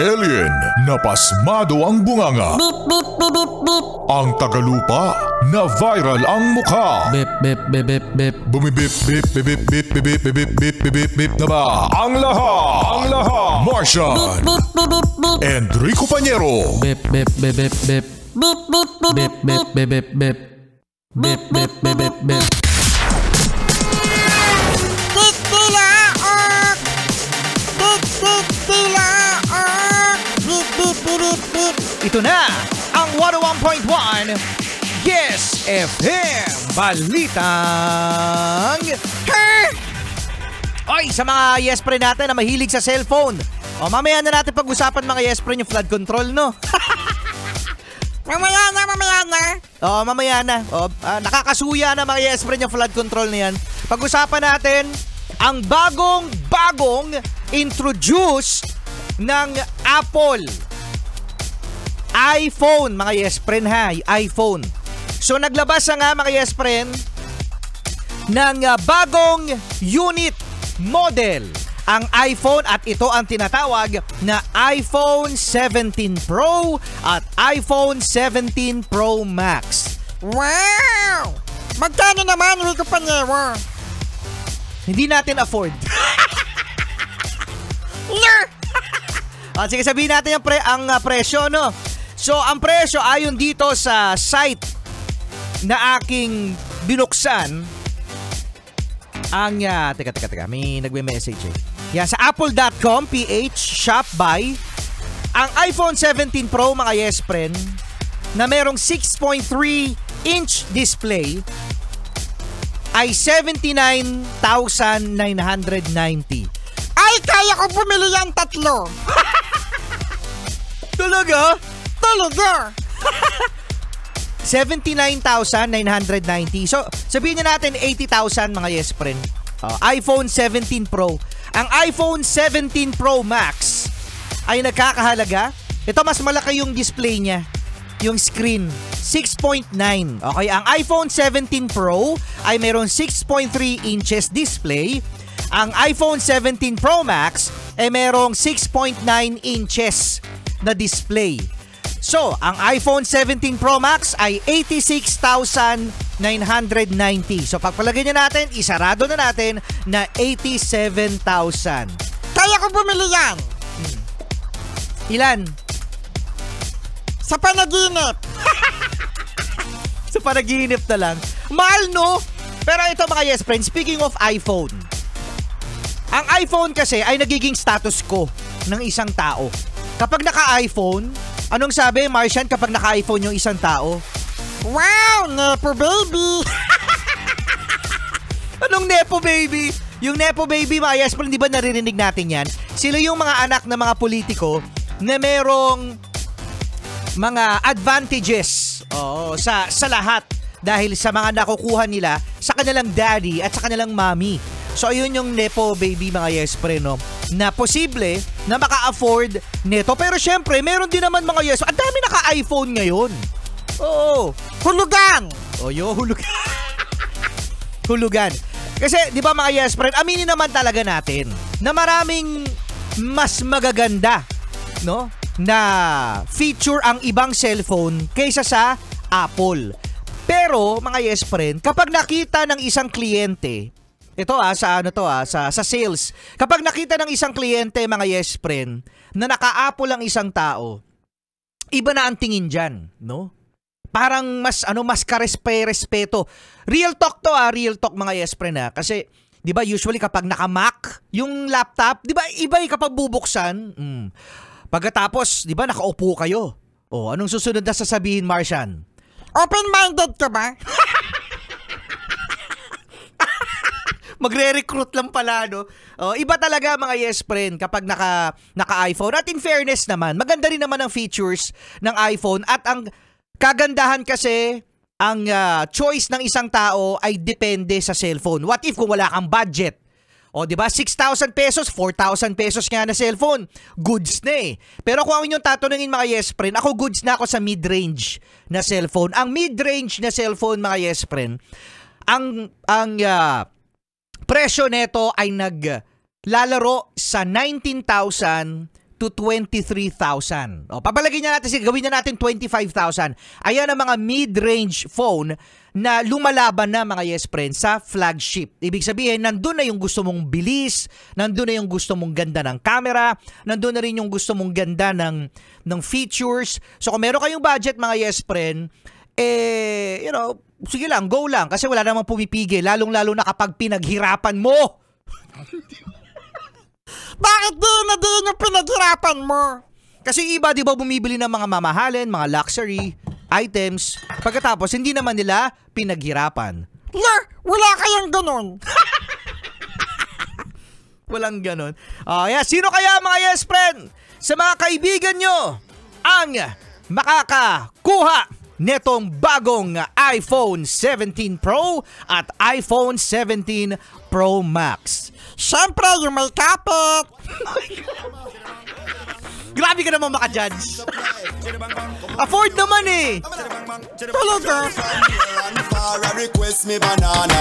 Alien na pasmado ang bunganga. Beep, beep, beep, beep, beep. Ang tagalupa na viral ang mukha. Bip, bip, bip, bip, bip. Bumibip, bip, bip, bip, bip, bip, bip, bip, bip, bip, bip, bip na ba? Ang lahat! Martian! Beep, beep, beep, beep. Enrico Pañero! Bip, bip, bip, bip, bip. Beep, beep, beep, Bip, bip, bip, bip, bip. Bip, bip, bip, bip, bip. Titilaok! Titilaok! Beep, beep, beep, beep, beep. Ito na ang 101.1 Yes FM Balitang Oy, sa mga yes pre natin na mahilig sa cellphone. O mamaya na natin pag-usapan mga yes pre yung flood control, no? Mamaya na. Oo, mamaya na. Nakakasuya na mga yes friend yung flood control na yan. Pag-usapan natin ang bagong introduce ng Apple. iPhone, mga yes friend ha. iPhone. So naglabas na nga mga yes friend ng bagong unit model ang iPhone at ito ang tinatawag na iPhone 17 Pro at iPhone 17 Pro Max. Wow! Magkano naman, Rico Pañero? Hindi natin afford. Sige, sabihin natin ang presyo, no? So, ang presyo ayon dito sa site na aking binuksan ang, teka, may nagme-message eh. Yan, sa apple.com, PH, shop by, ang iPhone 17 Pro, mga yes friend, na merong 6.3-inch display, ay 79,990. Ay, kaya ko bumili yan 3. Talaga? Talaga? 79,990. So, sabihin na natin 80,000 mga yes friend. iPhone 17 Pro. Ang iPhone 17 Pro Max ay nagkakahalaga. Ito mas malaki yung display niya. Yung screen. 6.9. Okay, ang iPhone 17 Pro ay mayroon 6.3 inches display. Ang iPhone 17 Pro Max ay mayroong 6.9 inches na display. So, ang iPhone 17 Pro Max ay 86,990. So, pagpalagay niya natin, isarado na natin na 87,000. Kaya ko bumili yan. Ilan? Sa panaginip. Sa panaginip na lang. Mahal, no? Pero ito mga yes friends, speaking of iPhone, ang iPhone kasi ay nagiging status quo ng isang tao. Kapag naka-iPhone, anong sabi, Martian, kapag naka-iPhone yung isang tao? Wow, Nepo Baby! Anong Nepo Baby? Yung Nepo Baby, mga yes, di ba naririnig natin yan? Sila yung mga anak ng mga politiko na merong mga advantages sa lahat dahil sa mga nakukuha nila sa kanilang daddy at sa kanilang mommy. So, ayun yung Nepo Baby, mga yes, no? Na posible na maka-afford nito. Pero syempre, meron din naman mga yes. Ang dami naka-iPhone ngayon. Oo. Hulugan! Hulugan. Hulugan. Kasi, di ba mga yes, friend, aminin naman talaga natin na maraming mas magaganda, no? Na feature ang ibang cellphone kaysa sa Apple. Pero, mga yes, friend, kapag nakita ng isang kliyente, ito sa sales. Kapag nakita ng isang kliyente, mga yes friend, na naka-Apple ang isang tao, iba na ang tingin diyan, no? Parang mas karespeto. Real talk to, real talk mga yes friend ha. Kasi 'di ba usually kapag naka-Mac yung laptop, 'di ba iba kapag bubuksan. Pagkatapos, 'di ba nakaupo kayo. Anong susunod na sasabihin, Martian? Open-minded ka ba? Magre-recruit lang pala, no? Iba talaga mga yes friend kapag naka-iPhone. At in fairness naman, maganda rin naman ang features ng iPhone. At ang kagandahan kasi, ang choice ng isang tao ay depende sa cellphone. What if kung wala kang budget? Di ba? 6,000 pesos, 4,000 pesos nga na cellphone. Goods na eh. Pero kung ang inyong tatanungin mga yes friend, ako goods na ako sa mid-range na cellphone. Ang mid-range na cellphone mga yes friend, ang presyo neto ay naglalaro sa 19,000 to 23,000. O, papalagay na natin, gawin na natin 25,000. Ayan ang mga mid-range phone na lumalaban na mga yes friend sa flagship. Ibig sabihin, nandun na yung gusto mong bilis, nandun na yung gusto mong ganda ng camera, nandun na rin yung gusto mong ganda ng features. So kung meron kayong budget mga yes friend, sige lang, go lang. Kasi wala namang pumipigil, lalong-lalo na kapag pinaghirapan mo. Bakit di na din yung pinaghirapan mo? Kasi iba, di ba, bumibili ng mga mamahalin, mga luxury items, pagkatapos hindi naman nila pinaghirapan. Wala kayang ganun. Walang ganun. Sino kaya mga yes friend sa mga kaibigan nyo ang makakakuha netong bagong iPhone 17 Pro at iPhone 17 Pro Max? Siyempre, yung may kapit. Grabe ka naman maka-judge. Afford naman eh. Talaga. Request me banana.